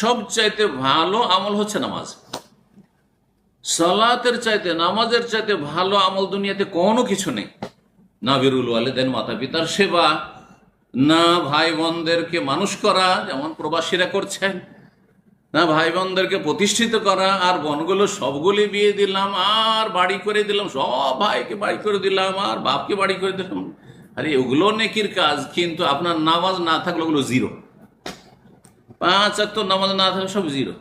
সবচাইতে ভালো আমল হচ্ছে নামাজ। সালাতের চাইতে, নামাজের চাইতে ভালো আমল দুনিয়াতে কোনো কিছু নেই। না বিরুল ওয়ালিদাইন, মাতা পিতার সেবা, না ভাই বোনদেরকে মানুষ করা যেমন প্রবাসীরা করছেন, না ভাই বোনদেরকে প্রতিষ্ঠিত করা, আর বোনগুলো সবগুলি বিয়ে দিলাম আর বাড়ি করে দিলাম, সব ভাইকে বাড়ি করে দিলাম আর বাপকে বাড়ি করে দিলাম। আরে ওগুলো নেকির কাজ, কিন্তু আপনার নামাজ না থাকলে ওগুলো জিরো। 5 ওয়াক্ত নামাজ না থাকলে সব জিরো।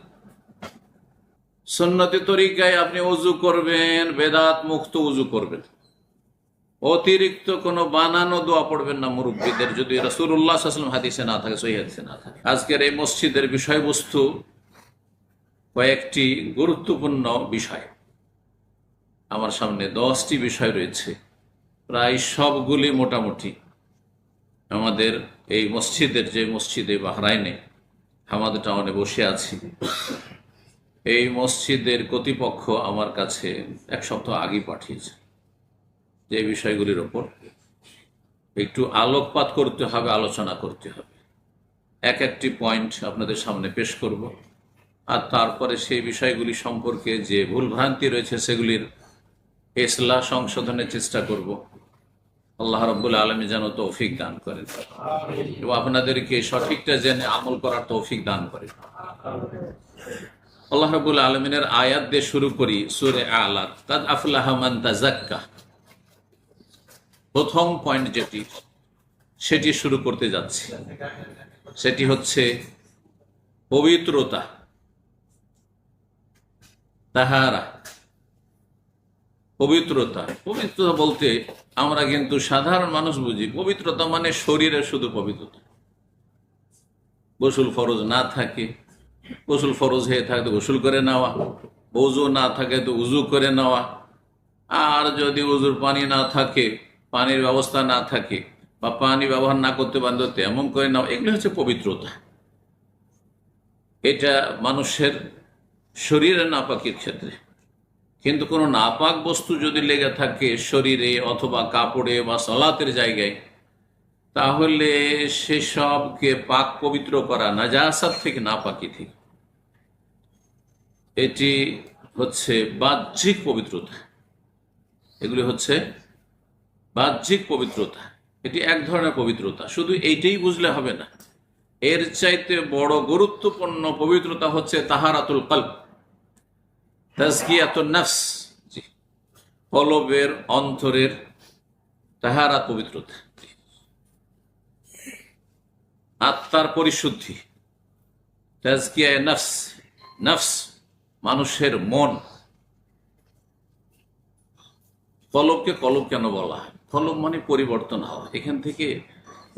সুন্নতি তরিকায় আপনি ওযু করবেন, বেদাত মুক্ত ওযু করবেন, অতিরিক্ত কোনো বানানো দোয়া পড়বেন না মুরব্বীদের, যদি রাসূলুল্লাহ সাল্লাল্লাহু আলাইহি ওয়াসাল্লাম হাদিসে না থাকে, সহিহ হাদিসে না থাকে। আজকের এই মসজিদের বিষয়বস্তু কয়েকটি গুরুত্বপূর্ণ বিষয়। আমার সামনে 10টি বিষয় রয়েছে, প্রায় সবগুলি মোটামুটি আমাদের এই মসজিদের, যে মসজিদে বাহরাইনে হামাদ টাউনে বসে আছি, এই মসজিদের কর্তৃপক্ষ আমার কাছে 1 সপ্তাহ আগে পাঠিয়েছে যে বিষয়গুলির ওপর একটু আলোকপাত করতে হবে, আলোচনা করতে হবে। একটি পয়েন্ট আপনাদের সামনে পেশ করব, আর তারপরে সেই বিষয়গুলি সম্পর্কে যে ভুলভ্রান্তি রয়েছে সেগুলির ইসলাহ সংশোধনের চেষ্টা করব। আল্লাহ রাব্বুল আলামিন যেন তৌফিক দান করেন এবং আপনাদেরকে সঠিকটা জেনে আমল করার তৌফিক দান করেন। আল্লাহ রাব্বুল আলামিনের আয়াত দিয়ে শুরু করি। সূরা আ'লা, কাদ আফলাহা মান তাযাক্কা। প্রথম পয়েন্ট যেটি, সেটি শুরু করতে যাচ্ছি, সেটি হচ্ছে পবিত্রতা, তাহারা। পবিত্রতা, পবিত্রতা বলতে আমরা কিন্তু সাধারণ মানুষ বুঝি পবিত্রতা মানে শরীরের শুধু পবিত্রতা। গোসল ফরজ না থাকে, গোসল ফরজ হয়ে থাকে তো গোসল করে নেওয়া, ওযু না থাকে তো উযু করে নেওয়া, আর যদি উযুর পানি না থাকে, পানির ব্যবস্থা না থাকে, বা পানি ব্যবহার না করতে পারেন তো তেমন করে নেওয়া, এগুলো হচ্ছে পবিত্রতা। এটা মানুষের শরীরের নাপাকির ক্ষেত্রে। কিন্তু কোনো নাপাক বস্তু যদি লেগে থাকে শরীরে অথবা কাপড়ে বা সালাতের জায়গায়, তাহলে সেসবকে পাক পবিত্র করা, নাজাসাত থেকে, নাপাকি থেকে, এটি হচ্ছে বাহ্যিক পবিত্রতা। এগুলি হচ্ছে বাহ্যিক পবিত্রতা। এটি এক ধরনের পবিত্রতা। শুধু এইটাই বুঝলে হবে না, এর চাইতে বড় গুরুত্বপূর্ণ পবিত্রতা হচ্ছে তাহারাতুল কলব, তাজকিয়াতুন নফস। কলবের, অন্তরের তাহারাত, পবিত্রতা, আত্মার পরিশুদ্ধি, তাজকিয়ায়ে নফস। নফস মানুষের মন। কলবকে কলব কেন বলা হয়? কলব মানে পরিবর্তন হওয়া। এখান থেকে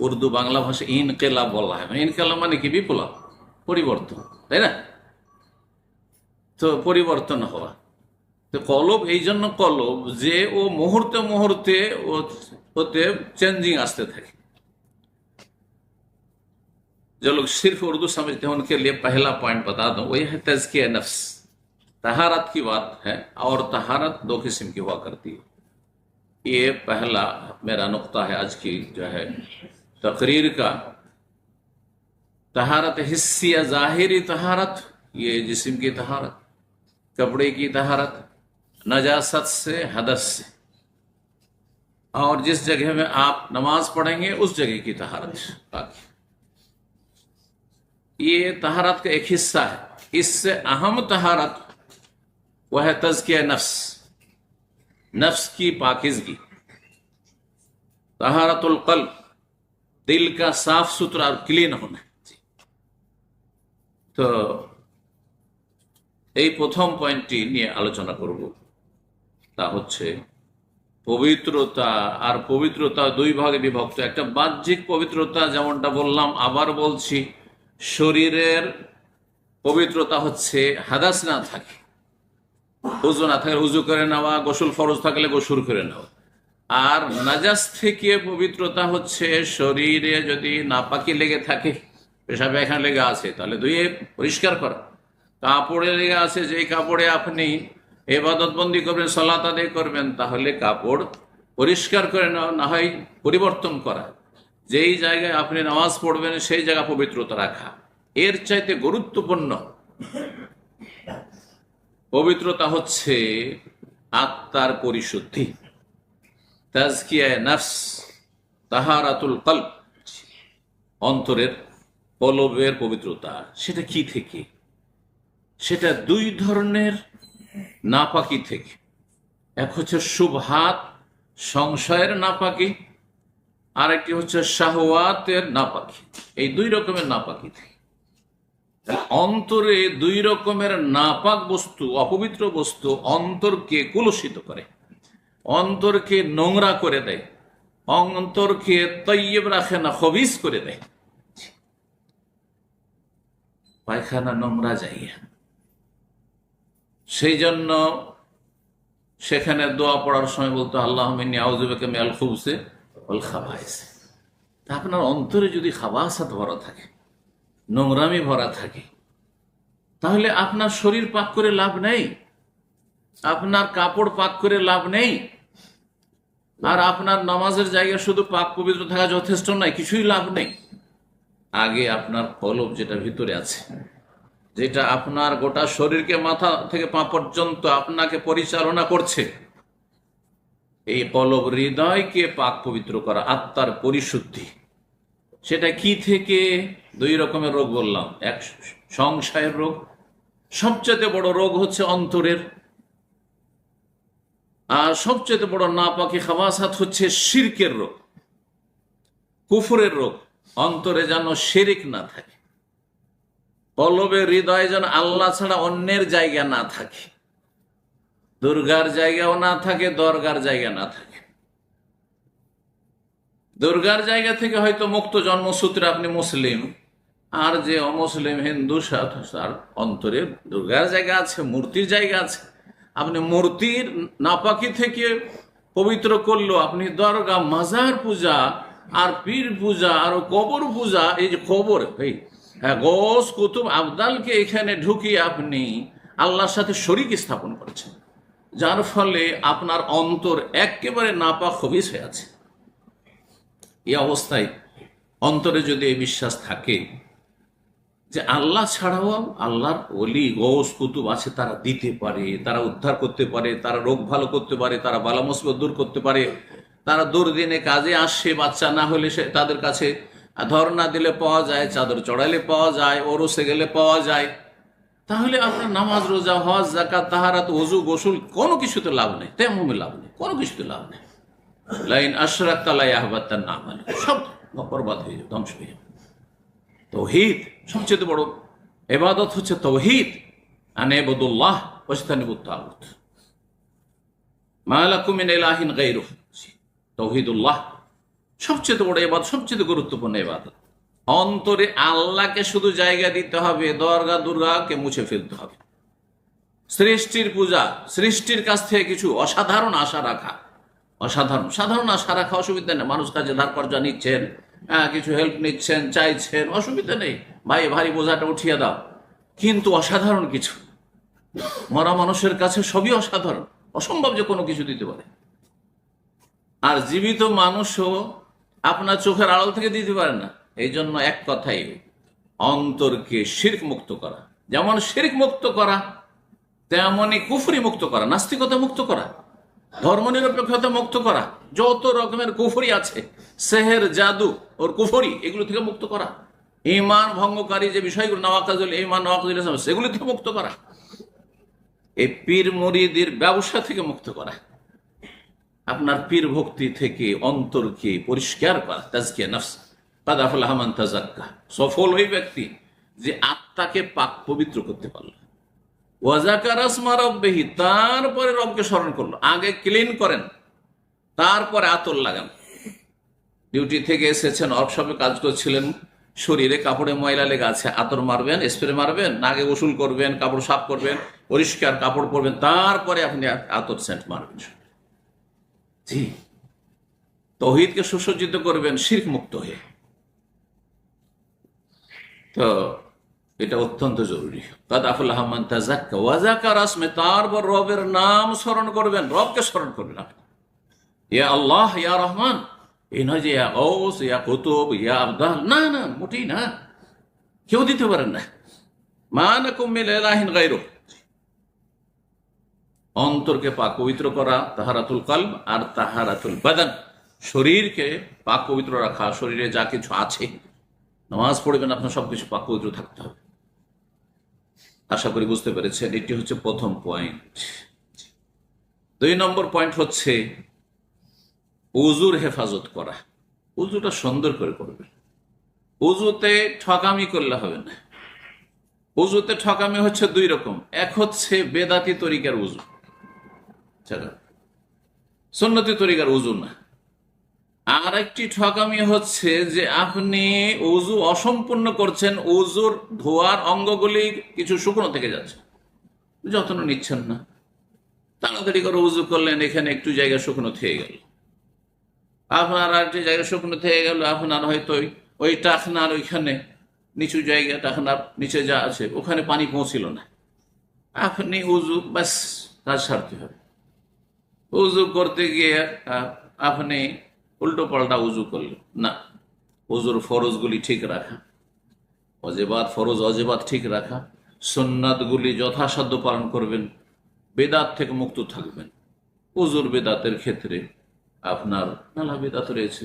উর্দু বাংলা ভাষা ইনকেলাব বলা হয়। ইনকেলাব মানে কি? বিপ্লব, পরিবর্তন, তাই না? তো পরিবর্তন হওয়া। তো কলব এই জন্য কলব যে ও মুহূর্তে মুহূর্তে ওতে চেঞ্জিং আসতে থাকে। जो लोग सिर्फ उर्दू समझते हैं उनके लिए पहला पॉइंट बता दूं, वही है तज़किया नफ्स। तहारत की बात है, और तहारत 2 किस्म की हुआ करती है। ये पहला मेरा नुक्ता है आज की जो है तकरीर का। तहारत हिस्सिया, ज़ाहिरी तहारत, ये जिस्म की तहारत, कपड़े की तहारत, नजासत से, हदस से, और जिस जगह में आप नमाज पढ़ेंगे उस जगह की तहारत। ये तहारत का एक हिस्सा है। इससे अहम तहारत वह है तज़किया नफ्स, नफ्स की पाकिज़गी। तहारतुल क़ल्ब, दिल का साफ सुथरा और क्लीन होना। तो এই প্রথম পয়েন্টটি নিয়ে আলোচনা করব, তা হচ্ছে পবিত্রতা। আর পবিত্রতা 2 ভাগে বিভক্ত। একটা বাহ্যিক পবিত্রতা, যেমনটা বললাম, আবার বলছি, শরীরের পবিত্রতা হচ্ছে হাদাস না থাকে, উযু না থাকলে উযু করে নেওয়া, গোসল ফরজ থাকলে গোসল করে নেওয়া। আর নাজাস থেকে পবিত্রতা হচ্ছে শরীরে যদি নাপাকি লেগে থাকে, পেশাব পায়খানা লেগে আছে তাহলে ধুয়ে পরিষ্কার করা। কাপড়ে লেগে আছে, যে কাপড়ে আপনি ইবাদত বন্দি করবেন, সালাত আদায় করবেন, তাহলে কাপড় পরিষ্কার করে নেওয়া, না হয় পরিবর্তন করা। যেই জায়গায় আপনি নামাজ পড়বেন সেই জায়গা পবিত্রতা রাখা। এর চাইতে গুরুত্বপূর্ণ পবিত্রতা হচ্ছে আত্মার পরিশুদ্ধি, তাজকিয়ায়ে নফস, তাহারাতুল কলব, অন্তরের কলবের পবিত্রতা। সেটা কি থেকে? সেটা দুই ধরনের নাপাকি থেকে। এক হচ্ছে শুবহাত, সংশয়ের নাপাকি, আর একটি হচ্ছে শাহওয়াতের নাপাকি। এই দুই রকমের নাপাকি থেকে অন্তরে দুই রকমের নাপাক বস্তু, অপবিত্র বস্তু অন্তরকে কুলুষিত করে, অন্তরকে নোংরা করে দেয়, অন্তরকে তৈয়ব রাখে না, খবিস করে দেয়। পায়খানা নোংরা জায়গা, সেই জন্য সেখানে দোয়া পড়ার সময় বলতো আল্লাহুম্মা ইন্নী আউযু বিকা মিনাল খুবুসি ওয়াল খাবায়েস। তা আপনার অন্তরে যদি খাবাসাত ভরা থাকে, নোংরামি ভরা থাকে, তাহলে আপনার শরীর পাক করে লাভ নেই, আপনার কাপড় পাক করে লাভ নেই, আর আপনার নামাজের জায়গা শুধু পাক পবিত্র থাকা যথেষ্ট নয়, কিছুই লাভ নেই। আগে আপনার কলব যেটা ভিতরে আছে, যেটা আপনার গোটা শরীরকে মাথা থেকে পা পর্যন্ত আপনাকে পরিচালনা করছে, এই কলব, হৃদয়কে পাক পবিত্র করা, আত্মার পরিশুদ্ধি। সেটা কি থেকে? দুই রকমের রোগ বললাম। এক সংশয়ের রোগ, সবচেয়ে বড় রোগ হচ্ছে অন্তরের, আর সবচেয়ে বড় নাপাকি খাবাসাত হচ্ছে শিরকের রোগ, কুফরের রোগ। অন্তরে যেন শিরিক না থাকে, কলবে হৃদয়ে যেন আল্লাহ ছাড়া অন্যের জায়গা না থাকে, দুর্গার জায়গাও না থাকে, দরগার জায়গা না থাকে। দুর্গার জায়গা থেকে হয়তো মুক্ত জন্মসূত্রে আপনি মুসলিম, আর যে অমুসলিম হিন্দু, তার অন্তরে দুর্গার জায়গা আছে, মূর্তির জায়গা আছে। আপনি মূর্তির নাপাকি থেকে পবিত্র করলো, আপনি দরগা, মাজার পূজা আর পীর পূজা আর কবর পূজা, এই যে কবর, হ্যাঁ, গৌস কুতুব আবদালকে এখানে ঢুকিয়ে আপনি আল্লাহর সাথে শরীক স্থাপন করেছেন, যার ফলে আপনার অন্তর একেবারে নাপাক খবিস হয়ে আছে। এই অবস্থায় অন্তরে যদি এই বিশ্বাস থাকে যে আল্লাহ ছাড়াও আল্লাহর ওলি, গৌস কুতুব আছে, তারা দিতে পারে, তারা উদ্ধার করতে পারে, তারা রোগ ভালো করতে পারে, তারা বালা মুসিবত দূর করতে পারে, তারা দুর্দিনে কাজে আসে, বাচ্চা না হলে সে তাদের কাছে ধর্ণা দিলে পাওয়া যায়, চাদর চড়াইলে পাওয়া যায়, ওরসে গেলে পাওয়া যায়, তাহলে আপনার নামাজ, রোজা, হজ, যাকাত, তাহারাত, ওযু, গোসল কোনো কিছুতে লাভ নেই, তেমন লাভ নেই, কোনো কিছুতে লাভ নেই। লাইন আশরাকতা লা ইয়াহবাতান আমাল, সব বরবাদ হয়ে যাবে, ধ্বংস হয়ে যাবে। তাওহীদ সবচেয়ে বড় ইবাদত হচ্ছে তাওহীদ, আনিবুদুল্লাহ ওয়াজতানিবুত তাগুত, মা লাকুম মিন ইলাহিন গায়রুহু। তাওহীদুল্লাহ সবচেয়ে বড় ইবাদত, সবচেয়ে গুরুত্বপূর্ণ ইবাদত। অন্তরে আল্লাহকে শুধু জায়গা দিতে হবে, দরগা দুর্গাকে মুছে ফেলতে হবে। সৃষ্টির পূজা, সৃষ্টির কাছ থেকে কিছু অসাধারণ আশা রাখা, সাধারণ আশা রাখা অসুবিধা নেই। মানুষ কাজে ধার কর্জা নিচ্ছেন, কিছু হেল্প নিচ্ছেন, চাইছেন, অসুবিধা নেই, ভাই ভারী বোঝাটা উঠিয়ে দাও। কিন্তু অসাধারণ কিছু, মরা মানুষের কাছে সবই অসাধারণ, অসম্ভব যে কোনো কিছু দিতে পারে। আর জীবিত মানুষও আপনার চোখের আড়াল থেকে দিতে পারে না। এই জন্য এক কথাই, অন্তরকে শিরক মুক্ত করা, যেমন শিরক মুক্ত করা, তেমনই কুফরি মুক্ত করা, নাস্তিকতা মুক্ত করা, ধর্মনিরপেক্ষতা মুক্ত করা, যত রকমের কুফরি আছে, সেহের, জাদু ওর কুফরি, এগুলো থেকে মুক্ত করা, ঈমান ভঙ্গকারী যে বিষয়গুলো, নওয়াকাজুল ঈমান, নওয়াকাজুল ইসলাম, সেগুলো থেকে মুক্ত করা, এই পীর মুরিদের ব্যবসা থেকে মুক্ত করা, আপনার পীর ভক্তি থেকে অন্তরকে পরিষ্কার করা, তাজকিয়া নফস। কাদ আফলাহা মান তাযাক্কা, সফল ওই ব্যক্তি যে আত্মাকে পাক পবিত্র করতে পারল। ওয়া যাকারা ইসমা রাব্বিহি, তারপরে রবকে স্মরণ করলো। আগে ক্লিন করেন, তারপরে আতর লাগান। ডিউটি থেকে এসেছেন, ওয়ার্কশপে কাজ করছিলেন, শরীরে কাপড়ে ময়লা লেগে আছে, আতর মারবেন, স্প্রে মারবেন, আগে গোসল করবেন, কাপড় সাফ করবেন, পরিষ্কার কাপড় পরবেন, তারপরে আপনি আতর সেন্ট মারবেন। জি, তাওহীদকে সুসজ্জিত করবেন শিরক মুক্ত হয়ে। তো এটা অত্যন্ত জরুরি। কাদ আফলাহা মান তাযাক্কা ওয়া যাকারা ইসমা, তারপর রবের নাম স্মরণ করবেন, রবকে স্মরণ করবেন আপনি। ইয়া আল্লাহ, ইয়া রহমান, এই নয় যে ইয়া গৌস, ইয়া কুতুব, ইয়া আবদাল, না না, মোটেই না। কেউ দিতে পারেন না। মা লাকুম মিন ইলাহিন গায়রুহ, অন্তরকে পাক পবিত্র করা, তাহারাতুল কলব আর তাহারাতুল বাদান, শরীরকে পাক পবিত্র রাখা। শরীরে যা কিছু আছে, নামাজ পড়বেন আপনার সবকিছু পাক পবিত্র থাকতে হবে। আশা করি বুঝতে পেরেছেন। এটি হচ্ছে প্রথম পয়েন্ট। 2 নম্বর পয়েন্ট হচ্ছে উজুর হেফাজত করা। উজুটা সুন্দর করে করবেন। উজুতে ঠকামি করলে হবে না। উজুতে ঠকামি হচ্ছে 2 রকম। এক হচ্ছে বেদাতি তরিকার উজু, সুন্নতি তরিকার উজু না। আর একটি ঠকামি হচ্ছে যে আপনি উজু অসম্পূর্ণ করছেন, উজুর ধোয়ার অঙ্গগুলি কিছু শুকনো থেকে যাচ্ছে, যত্ন নিচ্ছেন না। তাড়াতাড়ি করে উজু করলেন, এখানে একটু জায়গা শুকনো থেকে গেল, আপনার আর একটি জায়গা শুকনো থেকে গেল, আপনার হয়তো ওই টাকনার ওইখানে নিচু জায়গা, টাকনার নিচে যা আছে ওখানে পানি পৌঁছিল না, আপনি উজু ব্যাস কাজ সারতে হবে। উজু করতে গিয়ে আপনি উল্টো পাল্টা উজু করলেন না। উজুর ফরজগুলি ঠিক রাখা, অজেবাত ফরজ অজেবাত ঠিক রাখা, সুন্নাতগুলি যথাসাধ্য পালন করবেন, বেদাত থেকে মুক্ত থাকবেন। উজুর বেদাতের ক্ষেত্রে আপনার নানা বেদাত রয়েছে।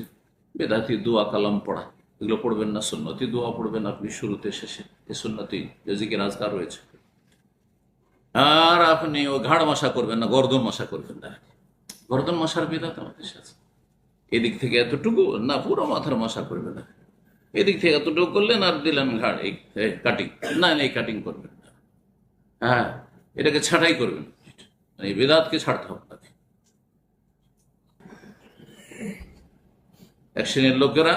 বেদাতি দোয়া কালাম পড়া, এগুলো পড়বেন না। সুন্নতি দোয়া পড়বেন আপনি শুরুতে শেষে, এই সুন্নতি জিকির আজকার রয়েছে। আর আপনি ও ঘাড় মশা করবেন না, গর্দন মশা করবেন না। গর্দন মশার বেদাত আমাদের সাথে, এদিক থেকে এতটুকু না, পুরো মাথার মশা করবে না, এদিক থেকে এতটুকু করলেন আর দিলেন ঘাড়, এই কাটিং না, এই কাটিং করবেন না। হ্যাঁ, এটাকে ছাঁটাই করবেন, এই বেদাতকে ছাড়তে হবে না। এক শ্রেণীর লোকেরা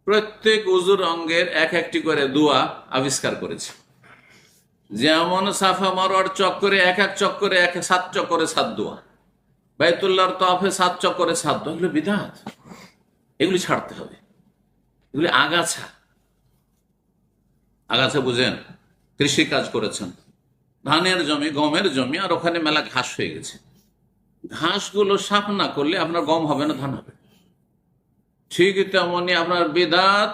প্রত্যেক উজুর অঙ্গের এক একটি করে দোয়া আবিষ্কার করেছে। যেমন সাফা মারোয়ার চক্করে এক এক চক্করে 7 চক্করে 7 দোয়া, বাইতুল্লাহর তওয়াফে 7 চক্করে 7 দোয়া। এগুলো বিদআত, এগুলি ছাড়তে হবে। এগুলি আগাছা। আগাছা বুঝেন? কৃষি কাজ করেছেন, ধানের জমি, গমের জমি, আর ওখানে মেলা ঘাস হয়ে গেছে। ঘাসগুলো সাফ না করলে আপনার গম হবে না, ধান হবে। ঠিক তেমনি আপনার বিদআত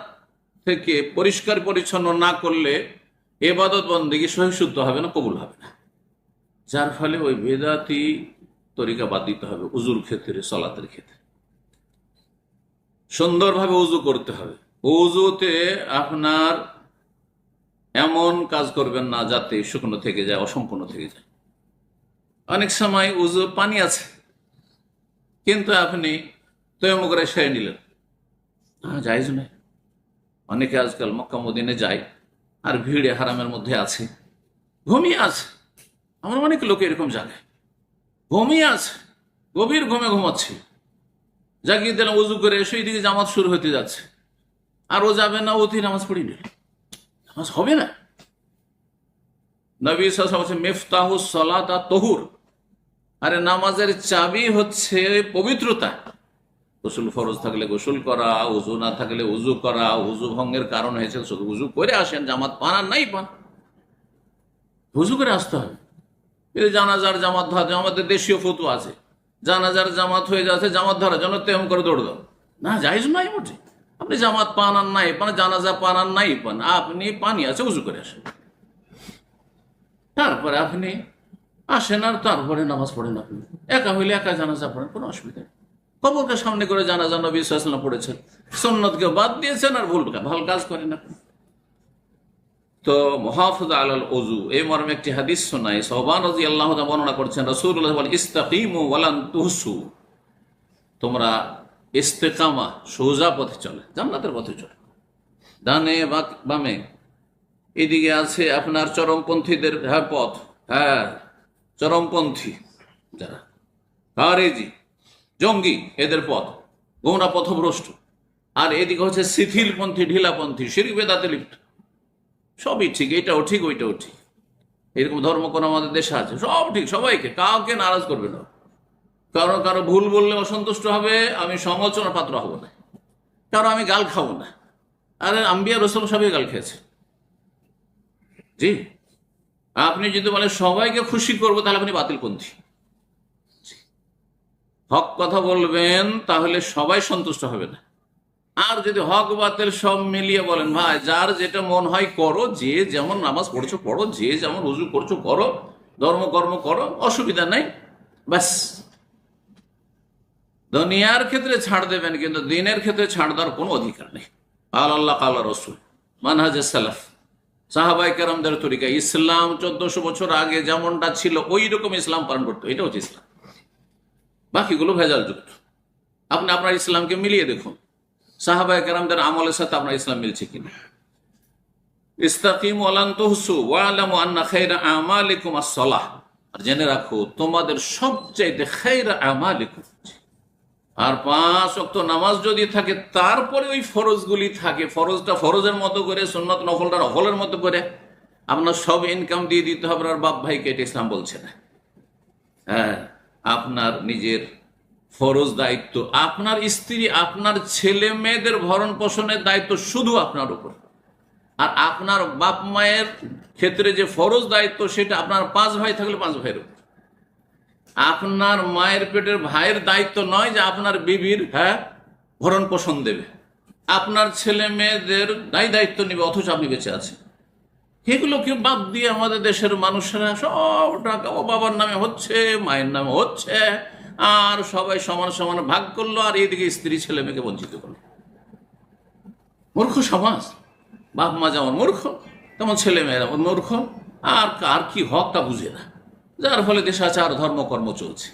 থেকে পরিষ্কার পরিচ্ছন্ন না করলে ইবাদত বন্দেগী সহিষ্ণুত হবে না, কবুল হবে না। যার ফলে ওই বেদাতি তরিকা বাদ দিতে হবে। উজুর ক্ষেত্রে, সলাতের ক্ষেত্রে সুন্দরভাবে উজু করতে হবে। উজুতে আপনার এমন কাজ করবেন না যাতে শুকনো থেকে যায়, অসম্পূর্ণ থেকে যায়। অনেক সময় উজু পানি আছে, কিন্তু আপনি তয়াম্মুম করে সেরে নিলেন, জায়েজ নয়। অনেকে আজকাল মক্কা মদিনে যায় আর ভিড়ে হারামের মধ্যে আছে, ঘুমিয়ে আছে। আমার অনেক লোক এরকম জায়গায় ঘুমিয়ে আছে, গভীর ঘুমে ঘুমাচ্ছে, জাগিয়ে দিলাম উজু করে এসে দিকে জামাত শুরু হতে যাচ্ছে, আর ও যাবে না, ওতে নামাজ পড়ি নিল, নামাজ হবে না। নবী সাল্লাল্লাহু আলাইহি ওয়াসাল্লাম মিফতাহুস সালাত আত-তাহুর, আরে নামাজের চাবি হচ্ছে পবিত্রতা। গোসল ফরজ থাকলে গোসল করা, উজু না থাকলে উজু করা। উজু ভঙ্গের কারণ হয়েছে শুধু উজু করে আসেন, জামাত পান আর নাই পান, উজু করে আসতে হবে। জানাজার জামাত ধরা, আমাদের দেশীয় ফতোয়া আছে, জানাজার জামাত হয়ে যাচ্ছে, জামাত ধরার জন্য তেমন করে দৌড় দাও না, জায়েজ নাই মোটে। আপনি জামাত পান আর নাই পান, জানাজা পান আর নাই পান, আপনি পানি আছে, উজু করে আসেন, তারপরে আপনি আসেন আর তারপরে নামাজ পড়েন। আপনি একা হইলে একা জানাজা পড়েন, কোনো অসুবিধা নেই। কবরকে সামনে করে জানাজা নবী সাল্লাল্লাহু আলাইহি ওয়াসাল্লাম পড়েছেন, সুন্নতকে বাদ দিয়েছেন আর ভালো কাজ করেন আপনি। তো মুহাফাজা আলাল ওযু, এই মর্মে একটি হাদিস শোনাই, সাহবান রাদিয়াল্লাহু তাআলা বর্ণনা করছেন, রাসূলুল্লাহ বলেন, ইস্তাকিমু ওয়ালান তুহসু, তোমরা ইস্তেকামা, সোজা পথে চলে, জান্নাতের পথে চলে। ডানে বামে এদিকে আছে আপনার চরমপন্থীদের পথ, হ্যাঁ, চরমপন্থী যারা খারেজি জঙ্গি, এদের পথ, গোমরা পথভ্রষ্ট। আর এদিকে হচ্ছে শিথিলপন্থী, ঢিলাপন্থী, শিরক বেদাতে লিপ্ত। সবই ঠিক, এটাও ঠিক, ওইটাও ঠিক। এরকম ধর্ম কোন আমাদের দেশে আছে? সব ঠিক, সবাইকে, কাউকে নারাজ করবে না। কারো ভুল বললে অসন্তুষ্ট হবে, আমি সমালোচনার পাত্র হব না। কারো আমি গাল খাবো না। আরে আম্বিয়া রাসূল সবাই গাল খেয়েছে, জি। আপনি যদি বলেন সবাইকে খুশি করবো, তাহলে আপনি বাতিলপন্থী। হক কথা বলবেন, তাহলে সবাই সন্তুষ্ট হবে না। আর যদি হক বাতিল সব মিলিয়ে বলেন ভাই যার যেটা মন হয় করো, যে যেমন নামাজ পড়ছো পড়ো, যে যেমন রুজু করছো করো, ধর্মকর্ম করো, অসুবিধা নাই, ব্যাস। দুনিয়ার ক্ষেত্রে ছাড় দেবেন, কিন্তু দিনের ক্ষেত্রে ছাড় দেওয়ার কোনো অধিকার নেই। কাল আল্লাহ কাল রসুল মানহাজে সালাফ, সাহাবায়ে কেরামদের তরিকা। ইসলাম 1400 বছর আগে যেমনটা ছিল ওই রকম ইসলাম পালন করতো, এটা হচ্ছে ইসলাম। বাকিগুলো ভেজাল যুক্ত। আপনি আপনার ইসলামকে মিলিয়ে দেখুন, সাহাবায়ে কেরামদের আমলের সাথে আপনার ইসলাম মিলছে কিনা। ইস্তাকিমু ওয়ালান তুহসু ওয়ালামু আন্না খায়রা আমালিকুম আস-সালাহ। আর জেনে রাখো তোমাদের সবচাইতে খায়রা আমালিকুম, আর 5 ওয়াক্ত নামাজ যদি থাকে তারপরে ওই ফরজগুলি থাকে, ফরজটা ফরজের মতো করে, সুন্নাত নফলটা নফলের মতো করে, আপনার সব ইনকাম দিয়ে দিতে হবে আর বাপ ভাইকে, এটা ইসলাম বলছে না। হ্যাঁ, আপনার নিজের ফরজ দায়িত্ব, আপনার স্ত্রী, আপনার ছেলে মেয়েদের ভরণ পোষণের দায়িত্ব শুধু আপনার উপর। আর আপনার বাপ মায়ের ক্ষেত্রে যে ফরজ দায়িত্ব সেটা আপনার 5 ভাই থাকলে 5 ভাইয়ের উপর। আপনার মায়ের পেটের ভাইয়ের দায়িত্ব নয় যে আপনার বিবির ভরণ পোষণ দেবে, আপনার ছেলে মেয়েদের দায়িত্ব নেবে, অথচ আপনি বেঁচে আছেন। এগুলোকে বাদ দিয়ে আমাদের দেশের মানুষেরা সব টাকা ও বাবার নামে হচ্ছে, মায়ের নামে হচ্ছে, আর সবাই সমান সমান ভাগ করলো, আর এইদিকে স্ত্রী ছেলে মেয়েকে বঞ্চিত করলো। মূর্খ সমাজ। বাপ মা যেমন মূর্খ তেমন ছেলে মেয়েরা মূর্খ, আর কার কি হক তা বুঝে না, যার ফলে দেশাচার ধর্মকর্ম চলছে।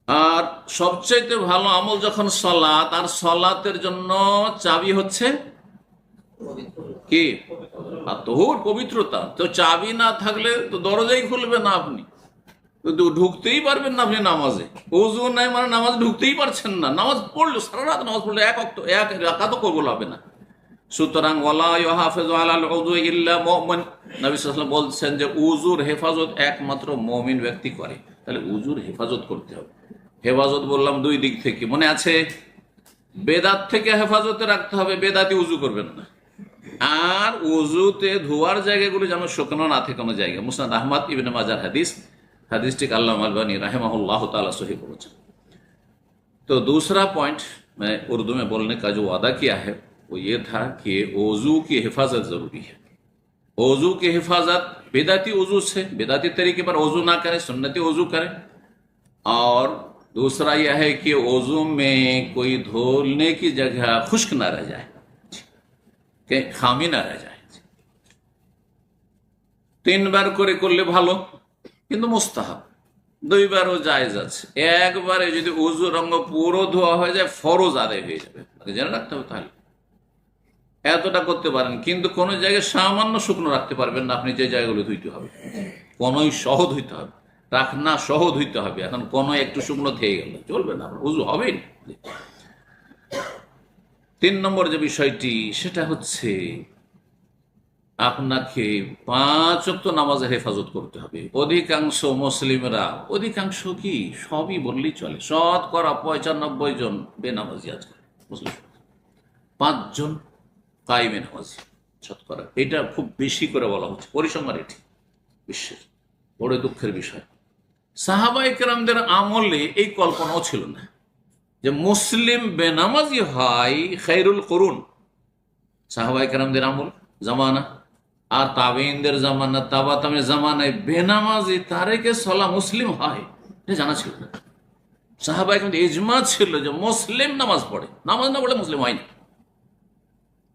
আর সবচাইতে ভালো আমল যখন সলাত, আর সলাতের জন্য চাবি হচ্ছে কি? আত্মহুর, পবিত্রতা। তো চাবি না থাকলে তো দরজাই খুলবে না, আপনি ঢুকতেই পারবেন না। আপনি নামাজে ওযু নাই মানে নামাজ ঢুকতেই পারছেন না। নামাজ পড়লো, সারা রাত নামাজ পড়লে এক রাকাতও কবুল হবে না। সুতরাং ওয়ালা ইউহাফিজু আলাল উযু ইল্লা মুমিন, নবী সাল্লাল্লাহু আলাইহি ওয়াসাল্লাম বলছেন যে উযুর হেফাজত একমাত্র মুমিন ব্যক্তি করে। তাহলে উযুর হেফাজত করতে হবে। হেফাজত বললাম 2 দিক থেকে, মনে আছে? বেদাত থেকে হেফাজতে রাখতে হবে, বেদাতি উযু করবেন না। আর উযুতে ধোয়ার জায়গাগুলো যেন শুকনো না থাকে কোনো জায়গা। মুসনাদ আহমদ ইবনে মাজার হাদিস, হাদিসটিকে আল্লামা আলবানী রাহিমাহুল্লাহ তাআলা সহিহ বলেছেন। तो दूसरा पॉइंट मैं उर्दू में बोलने का जो वादा किया है वो ये था कि वजू की हिफाजत जरूरी है। वजू की हिफाजत बेदाती वजू से, बेदाती तरीके पर वजू ना करें, सुन्नती वजू करें। और दूसरा यह है कि वजू में कोई धोने की जगह खुश्क ना रह जाए, कि खामी ना रह जाए। 3 বার করে করলে ভালো, কিন্তু মুস্তাহাব। 2 বারও জায়েজ আছে। একবারে যদি ওযু রঙ পুরো ধোয়া হয়ে যায় ফরজ আদায় হয়ে যাবে, জেনে রাখতে হবে। তাহলে এতটা করতে পারেন, কিন্তু কোন জায়গায় সামান্য শুকনো রাখতে পারবেন না। আপনি যে জায়গাগুলো ধুইতে হবে কোনই সহ ধুইতে হবে, রাখনা সহ ধুইতে হবে। এখন কোন একটু শুকনো থেকে গেল চলবে না, ওযু হবেই না। 3 নম্বর যে বিষয়টি সেটা হচ্ছে আপনাকে 5 ওয়াক্ত নামাজের হেফাজত করতে হবে। অধিকাংশ মুসলিমরা, অধিকাংশ কি সবই বললেই চলে, শতকরা 95 জন বেনামাজি আছে মুসলিম, 5 জন কায়েমে নামাজি শতকরা। এটা খুব বেশি করে বলা হচ্ছে, পরিসংখ্যান এটি বিশ্বের বড় দুঃখের বিষয়। সাহাবায়ে কেরামদের আমলে এই কল্পনাও ছিল না যে মুসলিম বেনামাজি হয় খায়রুল কুরুন। সাহাবায়ে কেরামদের আমল জামানা আর তাবেঈনদের জামানা, তাবা তাবেঈনের জামানায় বেনামাজি তারেকে সালাহ মুসলিম হয়, এটা জানা ছিল না। সাহাবায়ে কেরামদের ইজমা ছিল যে মুসলিম নামাজ পড়ে, নামাজ না পড়লে মুসলিম হয় না।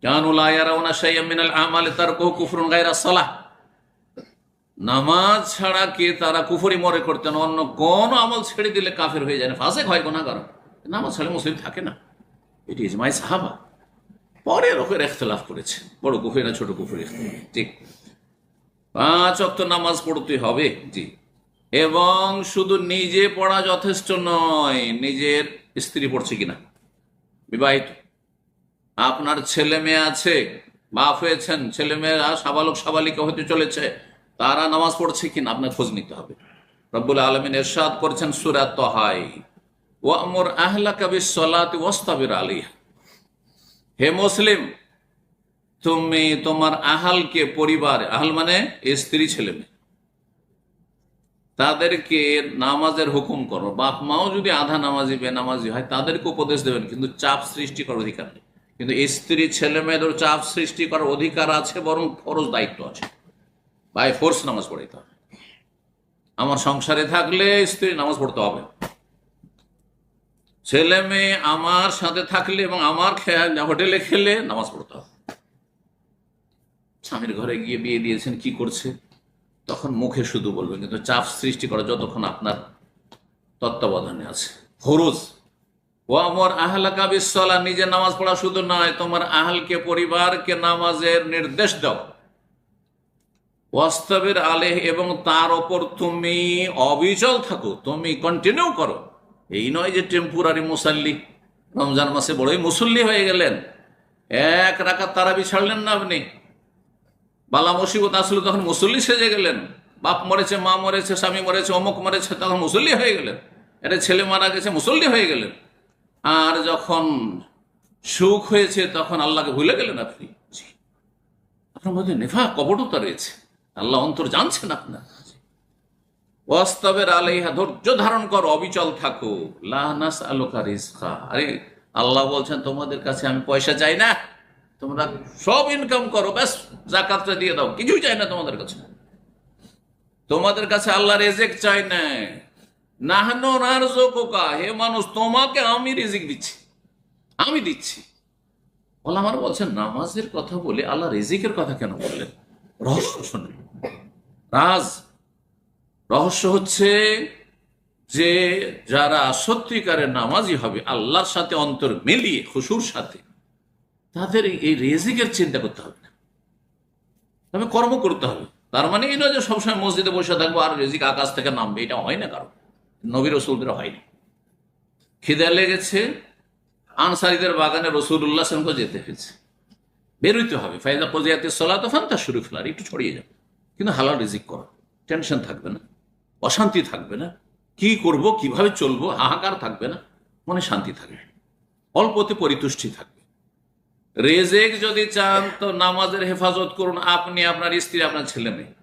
কানু লা ইয়ারাউনা শাইআম মিনাল আমালি তারকুহু কুফরুন গায়রা সালাহ। নামাজ ছাড়া কে তারা কুফরি মনে করতেন, অন্য কোন আমল ছেড়ে দিলে কাফের হয়ে যায় না, ফাসিক হয়, গুনাহগার। নামাজ ছাড়া মুসলিম থাকে না, এটি ইজমায়ে সাহাবা। পরে লোকের ইখতিলাফ করেছে, বড় কুফরি না ছোট কুফরি, ঠিক। 5 ওয়াক্ত নামাজ পড়তে হবে, জি। এবং শুধু নিজে পড়া যথেষ্ট নয়, নিজের স্ত্রী পড়ছে কিনা, বিবাহিত আপনার ছেলে মেয়ে আছে, বাপ হয়েছেন, ছেলে মেয়েরা সাবালক সাবালিকা হতে চলেছে, তারা নামাজ পড়ছে কিনা আপনার খোঁজ নিতে হবে। রব্বুল আলামিন ইরশাদ করেছেন সূরা তাহায়, ওয়ামুর আহলাকা বিস-সালাতি ওয়াসতাবির আলাইহা। হে মুসলিম, তুমি তোমার আহালকে, পরিবার, আহাল মানে স্ত্রী ছেলে মেয়ে, তাদেরকে নামাজের হুকুম করো। বাপ মাও যদি আধা নামাজি বেনামাজি হয় তাদেরকে উপদেশ দেবেন, কিন্তু চাপ সৃষ্টি করার অধিকার নেই। কিন্তু স্ত্রী ছেলে মেয়েদের চাপ সৃষ্টি করার অধিকার আছে, বরং ফরজ দায়িত্ব আছে। বাই ফোর্স নামাজ পড়াইতে হবে। আমার সংসারে থাকলে স্ত্রী নামাজ পড়তে হবে, ছেলে মেয়ে আমার সাথে থাকলে এবং আমার হোটেলে খেলে নামাজ পড়তে হবে। স্বামীর ঘরে গিয়ে বিয়ে দিয়েছেন, কি করছে, তখন মুখে শুধু বলবেন, কিন্তু চাপ সৃষ্টি করা যতক্ষণ আপনার তত্ত্বাবধানে আছে। ফরজ ও আমার আহলাকা বিসসালা, নিজে নামাজ পড়া শুধু নয়, তোমার আহলকে পরিবারকে নামাজের নির্দেশ দাও। ওয়াস্তাবির আলেহ, এবং তার ওপর তুমি অবিচল থাকো, তুমি কন্টিনিউ করো। এই নয় যে টেম্পোরারি মুসাল্লি, রমজান মাসে বড়ই মুসল্লি হয়ে গেলেন, এক রাকাত তারাবি ছাড়লেন না আপনি, বালা মুসিবত আসলে তখন মুসল্লি সেজে গেলেন। বাপ মরেছে, মা মরেছে, স্বামী মরেছে, অমুক মরেছে, তখন মুসল্লি হয়ে গেলেন। এটা ছেলে মারা গেছে, মুসল্লি হয়ে গেলেন। আর যখন সুখ হয়েছে তখন আল্লাহকে ভুলে গেলেন আপনি। আপনার মধ্যে নেফা কপটতা রয়েছে, আল্লাহ অন্তর জানছেন আপনার। ওয়াস্তাবের আলাইহা, ধৈর্য ধারণ করো, অবিচল থাকো। লা নাসআলুকা রিজকা, আরে আল্লাহ বলছেন তোমাদের কাছে আমি পয়সা চাই না, তোমরা সব ইনকাম করো, ব্যাস যাকাতটা দিয়ে দাও, কিছুই চাই না তোমাদের কাছে। তোমাদের কাছে আল্লাহ রিজিক চাই না। নাহনু নারযুকুকা, হে মানুষ তোমাকে আমি রিজিক দিচ্ছি, আমি দিচ্ছি। ওলামারা বলছেন নামাজের কথা বলে আল্লাহ রিজিকের কথা কেন বললেন? রহস্য শোনেন। রহস্য হচ্ছে যে যারা সত্যিকারের নামাজি হবে, আল্লাহর সাথে অন্তর মিলিয়ে খুশুর সাথে, তাদের এই রিজিকের চিন্তা করতে হবে না, তবে কর্ম করতে হবে। তার মানে এই নয় যে সবসময় মসজিদে বসে থাকবো আর রিজিক আকাশ থেকে নামবে, এটা হয় না। কারণ নবী রসুলদের হয়নি। খিদে লেগেছে, আনসারীদের বাগানে রসুল্লাহ সাল্লামকে যেতে হয়েছে, বেরোইতে হবে। ফাইদা কজিয়াতিস সালাত ফান্তাশিরু ফিল আরদি, একটু ছড়িয়ে যাবে, কিন্তু হালাল রিজিক করো, টেনশন থাকবে না, অশান্তি থাকবে না, কি করব কিভাবে চলবো হাহাকার থাকবে না, মনে শান্তি থাকবে, অল্পতে পরিতুষ্টি থাকবে। রিজিক যদি চান তো নামাজের হেফাজত করুন, আপনি, আপনার স্ত্রী, আপনার ছেলে মেয়ে।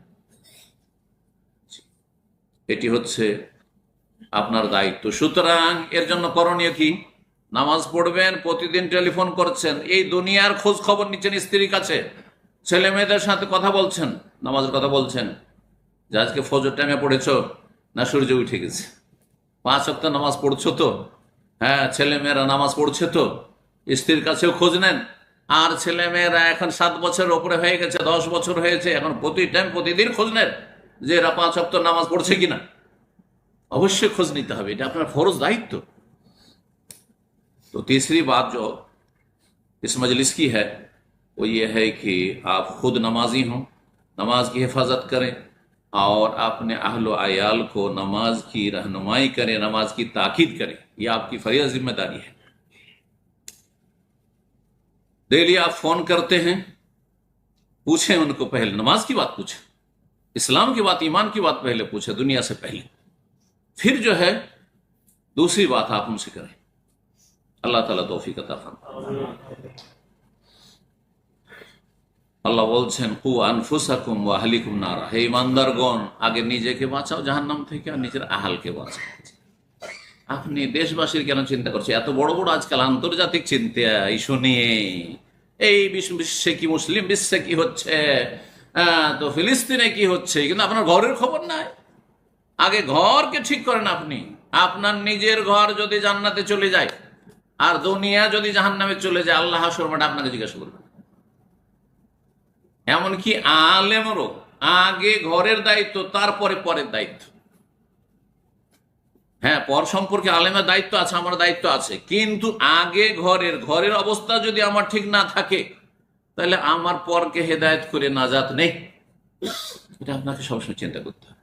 এটি হচ্ছে আপনার দায়িত্ব। সুতরাং এর জন্য করণীয় কি? নামাজ পড়বেন, প্রতিদিন টেলিফোন করছেন, এই দুনিয়ার খোঁজ খবর নিচ্ছেন স্ত্রীর কাছে, ছেলে মেয়েদের সাথে কথা বলছেন, নামাজের কথা বলছেন, যে আজকে ফজর টাইমে পড়েছ না সূর্য উঠে গেছে, 5 ওয়াক্ত নামাজ পড়ছো তো, হ্যাঁ ছেলে মেয়েরা নামাজ পড়ছে তো, স্ত্রীর কাছেও খোঁজ নেন। আর ছেলে মেয়েরা এখন 7 বছরের ওপরে হয়ে গেছে, 10 বছর হয়েছে, এখন প্রতিদিন খোঁজ নেন যে এরা 5 ওয়াক্ত নামাজ পড়ছে কিনা। अवश्य खोज नीते হবে, এটা আপনার ফরজ দায়িত্ব। तो तीसरी बात जो इस मजलिस की है वो ये है कि आप खुद नमाजी हों, नमाज की हिफाजत करें और अपने अहल अयाल को नमाज की रहनुमाई करें, नमाज की ताकीद करें। ये आपकी फरीज़ जिम्मेदारी है। डेली आप फोन करते हैं, पूछें उनको, पहले नमाज की बात पूछें, इस्लाम की बात, ईमान की बात पहले पूछें, दुनिया से पहले, फिर जो है दूसरी बात आप उनसे करें। अल्लाह ताला तौफीक अता फरमाए। আল্লাহ বলছেন কু আনফুসাকুম ওয়া আহলিকুম নারা, হে ইমানদারগণ আগে নিজেকে বাঁচাও জাহান্নাম থেকে আর নিজের আহালকে বাঁচাও। আপনি দেশবাসীর কেন চিন্তা করছেন? এত বড় বড় আজকাল আন্তর্জাতিক চিন্তা ইস্যু নিয়ে, এই বিশ্বে কি, মুসলিম বিশ্বে কি হচ্ছে, তো ফিলিস্তিনে কি হচ্ছে, কিন্তু আপনার ঘরের খবর নাই। আগে ঘরকে ঠিক করেন আপনি। আপনার নিজের ঘর যদি জান্নাতে চলে যায় আর দুনিয়া যদি জাহান্নামে চলে যায়, আল্লাহ হাশর মাঠে আপনাকে জিজ্ঞাসা করবে। এমনকি আলেমেরও আগে ঘরের দায়িত্ব, তারপরে পরের দায়িত্ব। হ্যাঁ, পর সম্পর্কে আলেমের দায়িত্ব আছে, আমার দায়িত্ব আছে, কিন্তু আগে ঘরের অবস্থা যদি আমার ঠিক না থাকে, তাহলে আমার পরকে হেদায়েত করে নাজাত নেই। এটা আপনাকে সবসময় চিন্তা করতে হবে।